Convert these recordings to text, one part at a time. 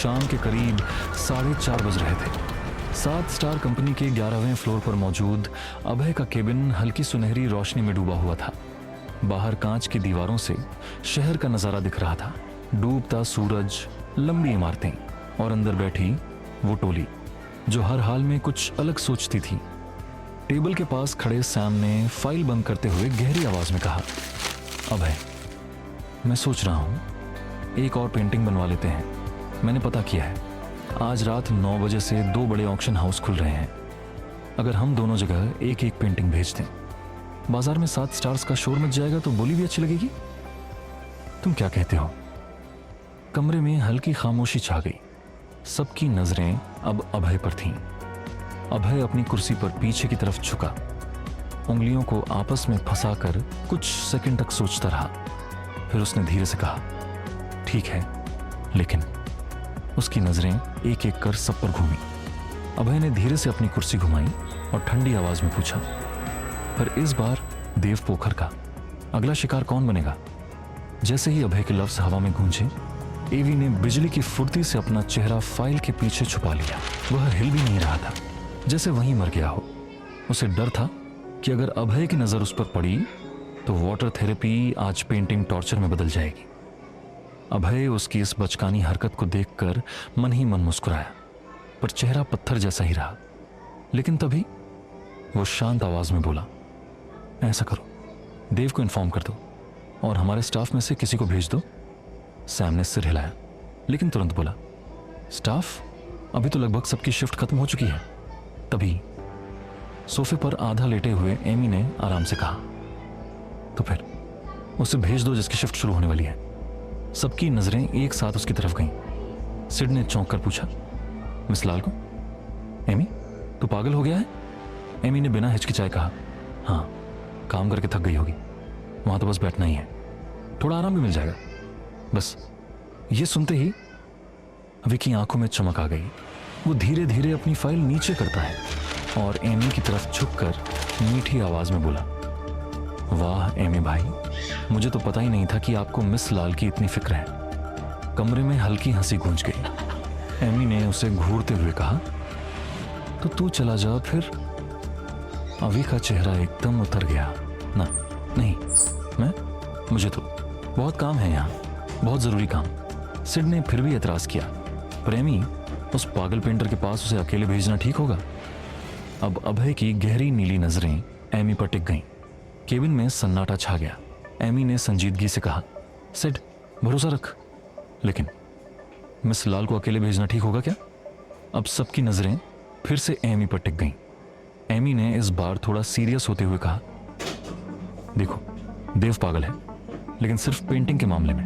शाम के करीब 4:30 बज रहे थे। 7 स्टार कंपनी के 11वें फ्लोर पर मौजूद अभय का केबिन हल्की सुनहरी रोशनी में डूबा हुआ था। बाहर कांच की दीवारों से शहर का नजारा दिख रहा था, डूबता सूरज, लंबी इमारतें और अंदर बैठी वो टोली जो हर हाल में कुछ अलग सोचती थी। टेबल के पास खड़े सैम ने फाइल बंद करते हुए गहरी आवाज में कहा, अभय, मैं सोच रहा हूं एक और पेंटिंग बनवा लेते हैं। मैंने पता किया है, आज रात 9 बजे से 2 बड़े ऑक्शन हाउस खुल रहे हैं। अगर हम दोनों जगह एक एक पेंटिंग भेज दें, बाजार में 7 स्टार्स का शोर मच जाएगा तो बोली भी अच्छी लगेगी। तुम क्या कहते हो? कमरे में हल्की खामोशी छा गई। सबकी नजरें अब अभय पर थीं। अभय अपनी कुर्सी पर पीछे की तरफ झुका, उंगलियों को आपस में फंसाकर कुछ सेकंड तक सोचता रहा। फिर उसने धीरे से कहा, ठीक है, लेकिन उसकी नजरें एक एक कर सब पर घूमी। अभय ने धीरे से अपनी कुर्सी घुमाई और ठंडी आवाज में पूछा, पर इस बार देव पोखर का अगला शिकार कौन बनेगा? जैसे ही अभय के लफ्ज हवा में गूंजे, एवी ने बिजली की फुर्ती से अपना चेहरा फाइल के पीछे छुपा लिया। वह हिल भी नहीं रहा था, जैसे वहीं मर गया हो। उसे डर था कि अगर अभय की नजर उस पर पड़ी तो वाटर थेरेपी आज पेंटिंग टॉर्चर में बदल जाएगी। अभय उसकी इस बचकानी हरकत को देखकर मन ही मन मुस्कुराया, पर चेहरा पत्थर जैसा ही रहा। लेकिन तभी वो शांत आवाज में बोला, ऐसा करो, देव को इन्फॉर्म कर दो और हमारे स्टाफ में से किसी को भेज दो। सैम ने सिर हिलाया, लेकिन तुरंत बोला, स्टाफ? अभी तो लगभग सबकी शिफ्ट खत्म हो चुकी है। तभी सोफे पर आधा लेटे हुए एमी ने आराम से कहा, तो फिर उसे भेज दो जिसकी शिफ्ट शुरू होने वाली है। सबकी नजरें एक साथ उसकी तरफ गईं। सिड ने चौंक कर पूछा, मिस लाल को? एमी, तू पागल हो गया है? एमी ने बिना हिचकिचाए कहा, हाँ, काम करके थक गई होगी, वहां तो बस बैठना ही है, थोड़ा आराम भी मिल जाएगा बस। ये सुनते ही अभी की आंखों में चमक आ गई। वो धीरे धीरे अपनी फाइल नीचे करता है और एमी की तरफ झुककर मीठी आवाज में बोला, वाह एमी भाई, मुझे तो पता ही नहीं था कि आपको मिस लाल की इतनी फिक्र है। कमरे में हल्की हंसी गूंज गई। एमी ने उसे घूरते हुए कहा, तो तू चला जा फिर। अभी का चेहरा एकदम उतर गया। ना, नहीं, मुझे तो बहुत काम है यहाँ, बहुत जरूरी काम। सिड ने फिर भी एतराज किया, पर एमी, उस पागल पेंटर के पास उसे अकेले भेजना ठीक होगा? अब अभय की गहरी नीली नजरें एमी पर टिक गईं। केबिन में सन्नाटा छा गया। एमी ने संजीदगी से कहा, सिड, भरोसा रख। लेकिन मिस लाल को अकेले भेजना ठीक होगा क्या? अब सबकी नजरें फिर से एमी पर टिक गईं। एमी ने इस बार थोड़ा सीरियस होते हुए कहा, देखो, देव पागल है, लेकिन सिर्फ पेंटिंग के मामले में।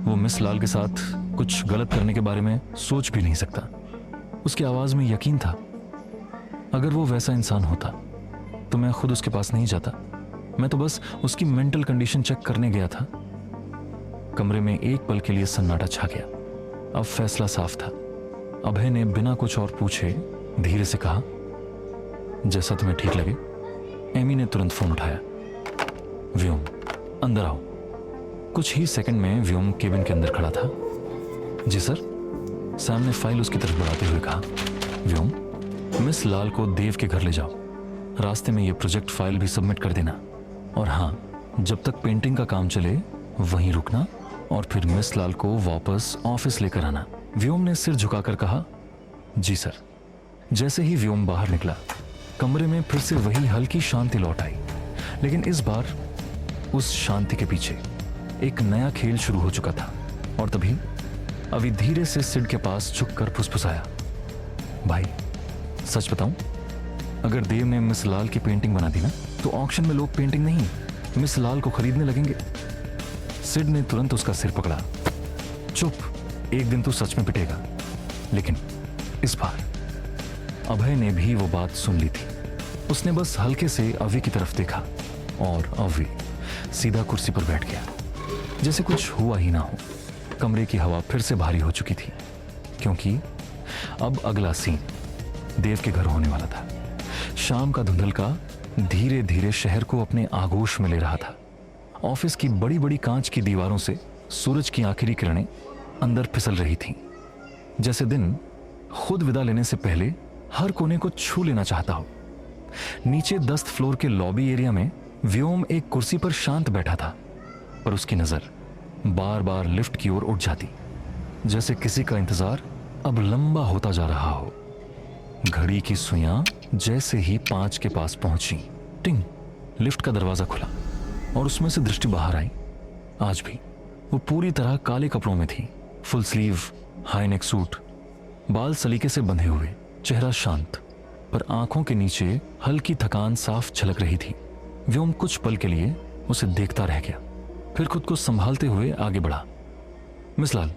वो मिस लाल के साथ कुछ गलत करने के बारे में सोच भी नहीं सकता। उसकी आवाज में यकीन था। अगर वो वैसा इंसान होता तो मैं खुद उसके पास नहीं जाता। मैं तो बस उसकी मेंटल कंडीशन चेक करने गया था। कमरे में एक पल के लिए सन्नाटा छा गया। अब फैसला साफ था। अभय ने बिना कुछ और पूछे धीरे से कहा, जैसा तुम्हें ठीक लगे। एमी ने तुरंत फोन उठाया, व्योम, अंदर आओ। कुछ ही सेकंड में व्योम केबिन के अंदर खड़ा था। जी सर, सैम ने फाइल उसकी तरफ बढ़ाते हुए कहा, व्योम, मिस लाल को देव के घर ले जाओ। रास्ते में ये प्रोजेक्ट फाइल भी सबमिट कर देना। और हाँ, जब तक पेंटिंग का काम चले वहीं रुकना और फिर मिस लाल को वापस ऑफिस लेकर आना। व्योम ने सिर झुकाकर कहा, जी सर। जैसे ही व्योम बाहर निकला, कमरे में फिर से वही हल्की शांति लौट आई। लेकिन इस बार उस शांति के पीछे एक नया खेल शुरू हो चुका था। और तभी अभी धीरे से सिड के पास झुककर फुसफुसाया, भाई सच बताऊं, अगर देव ने मिस लाल की पेंटिंग बना दी ना, तो ऑक्शन में लोग पेंटिंग नहीं, मिस लाल को खरीदने लगेंगे। सिड ने तुरंत उसका सिर पकड़ा, चुप, एक दिन तू सच में पिटेगा। लेकिन इस बार अभय ने भी वो बात सुन ली थी। उसने बस हल्के से अवी की तरफ देखा और अवी सीधा कुर्सी पर बैठ गया, जैसे कुछ हुआ ही ना हो। कमरे की हवा फिर से भारी हो चुकी थी, क्योंकि अब अगला सीन देव के घर होने वाला था। शाम का धुंधलका धीरे धीरे शहर को अपने आगोश में ले रहा था। ऑफिस की बड़ी बड़ी कांच की दीवारों से सूरज की आखिरी किरणें अंदर फिसल रही थीं। जैसे दिन खुद विदा लेने से पहले हर कोने को छू लेना चाहता हो। नीचे 10th फ्लोर के लॉबी एरिया में व्योम एक कुर्सी पर शांत बैठा था, पर उसकी नजर बार बार लिफ्ट की ओर उठ जाती, जैसे किसी का इंतजार अब लंबा होता जा रहा हो। घड़ी की सुइयां जैसे ही 5 के पास पहुंची, टिंग, लिफ्ट का दरवाजा खुला और उसमें से दृष्टि बाहर आई। आज भी वो पूरी तरह काले कपड़ों में थी, full sleeve, high neck suit, बाल सलीके से बंधे हुए, चेहरा शांत, पर आंखों के नीचे हल्की थकान साफ झलक रही थी। व्योम कुछ पल के लिए उसे देखता रह गया, फिर खुद को संभालते हुए आगे बढ़ा। मिस लाल,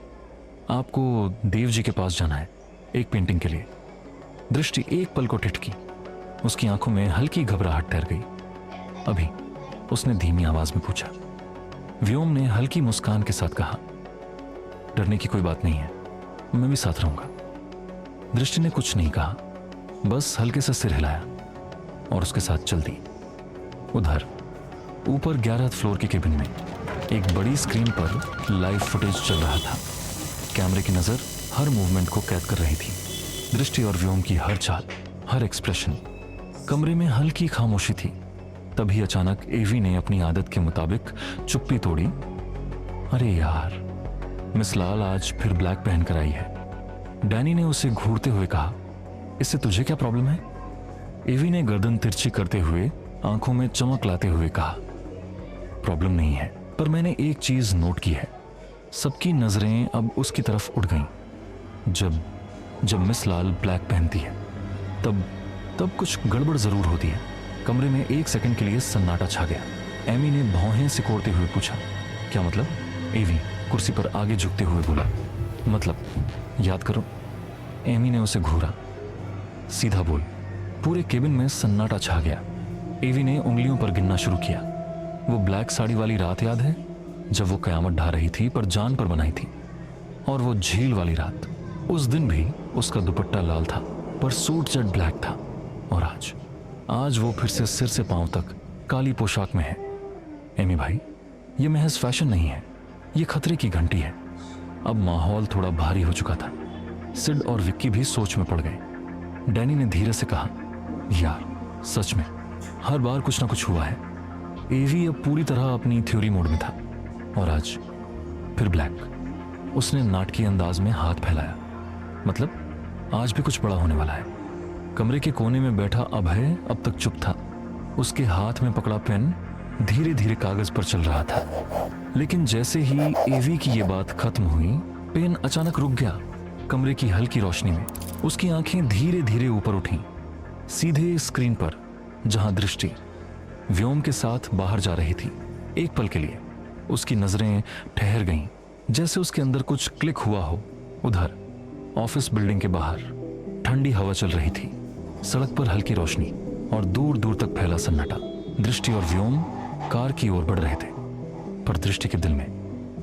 आपको देव जी के पास जाना है, एक पेंटिंग के लिए। दृष्टि एक पल को ठिठकी, उसकी आंखों में हल्की घबराहट तैर गई। अभी, उसने धीमी आवाज में पूछा। व्योम ने हल्की मुस्कान के साथ कहा, डरने की कोई बात नहीं है, मैं भी साथ रहूंगा। दृष्टि ने कुछ नहीं कहा, बस हल्के से सिर हिलाया और उसके साथ चल दी। उधर ऊपर 11th फ्लोर के केबिन में एक बड़ी स्क्रीन पर लाइव फुटेज चल रहा था। कैमरे की नजर हर मूवमेंट को कैद कर रही थी, दृष्टि और व्योम की हर चाल, हर एक्सप्रेशन। कमरे में हल्की खामोशी थी। तभी अचानक एवी ने अपनी आदत के मुताबिक चुप्पी तोड़ी। अरे यार, मिस लाल आज फिर ब्लैक पहन कर आई है। डैनी ने उसे घूरते हुए कहा, इससे तुझे क्या प्रॉब्लम है? एवी ने गर्दन तिरछी करते हुए आंखों में चमक लाते हुए कहा, प्रॉब्लम नहीं है, पर मैंने एक चीज नोट की है। सबकी नजरें अब उसकी तरफ उठ गईं। जब मिस लाल ब्लैक पहनती है तब कुछ गड़बड़ जरूर होती है। कमरे में एक सेकंड के लिए सन्नाटा छा गया। एमी ने भौहें सिकोड़ते हुए पूछा, क्या मतलब? एवी कुर्सी पर आगे झुकते हुए बोला, मतलब याद करो। एमी ने उसे घूरा, सीधा बोल। पूरे केबिन में सन्नाटा छा गया। एवी ने उंगलियों पर गिनना शुरू किया। वो ब्लैक साड़ी वाली रात याद है, जब वो कयामत ढा रही थी पर जान पर बनाई थी? और वो झील वाली रात, उस दिन भी उसका दुपट्टा लाल था पर सूट जेट ब्लैक था। और आज वो फिर से सिर से पांव तक काली पोशाक में है। एमी भाई, ये महज फैशन नहीं है, ये खतरे की घंटी है। अब माहौल थोड़ा भारी हो चुका था। सिड और विक्की भी सोच में पड़ गए। डैनी ने धीरे से कहा, यार सच में हर बार कुछ ना कुछ हुआ है। एवी अब पूरी तरह अपनी थ्योरी मोड में था और आज फिर ब्लैक। उसने नाटकीय अंदाज में हाथ फैलाया, मतलब आज भी कुछ बड़ा होने वाला है। कमरे के कोने में बैठा अभय अब तक चुप था। उसके हाथ में पकड़ा पेन धीरे धीरे कागज पर चल रहा था। लेकिन जैसे ही एवी की ये बात खत्म हुई, पेन अचानक रुक गया। कमरे की हल्की रोशनी में उसकी आंखें धीरे धीरे ऊपर उठीं, सीधे स्क्रीन पर, जहां दृष्टि व्योम के साथ बाहर जा रही थी। एक पल के लिए उसकी नजरें ठहर गईं, जैसे उसके अंदर कुछ क्लिक हुआ हो। उधर ऑफिस बिल्डिंग के बाहर ठंडी हवा चल रही थी। सड़क पर हल्की रोशनी और दूर दूर तक फैला सन्नाटा। दृष्टि और व्योम कार की ओर बढ़ रहे थे, पर दृष्टि के दिल में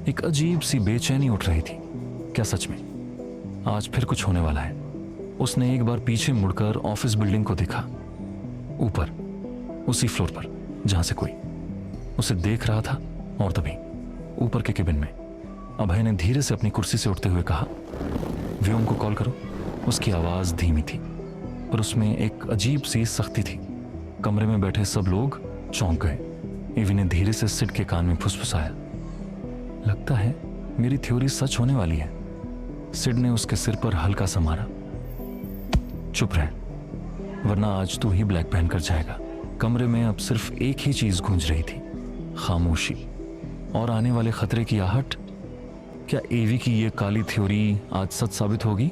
एक अजीब सी बेचैनी उठ रही थी। क्या सच में आज फिर कुछ होने वाला है? उसने एक बार पीछे मुड़कर ऑफिस बिल्डिंग को देखा। ऊपर उसी फ्लोर पर जहां से कोई उसे देख रहा था। और तभी ऊपर के केबिन में अभय ने धीरे से अपनी कुर्सी से उठते हुए कहा, व्योम को कॉल करो। उसकी आवाज धीमी थी, पर उसमें एक अजीब सी सख्ती थी। कमरे में बैठे सब लोग चौंक गए। एवी ने धीरे से सिड के कान में फुसफुसाया, लगता है मेरी थ्योरी सच होने वाली है। सिड ने उसके सिर पर हल्का सा मारा, चुप रह, वरना आज तू ही ब्लैक पहन कर जाएगा। कमरे में अब सिर्फ एक ही चीज गूंज रही थी, खामोशी और आने वाले खतरे की आहट। क्या एवी की ये काली थ्योरी आज सच साबित होगी?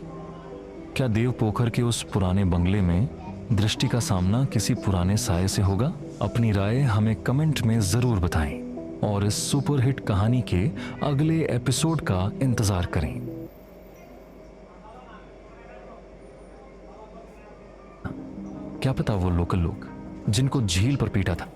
क्या देव पोखर के उस पुराने बंगले में दृष्टि का सामना किसी पुराने साये से होगा? अपनी राय हमें कमेंट में जरूर बताएं और इस सुपरहिट कहानी के अगले एपिसोड का इंतजार करें। क्या पता वो लोकल लोग जिनको झील पर पीटा था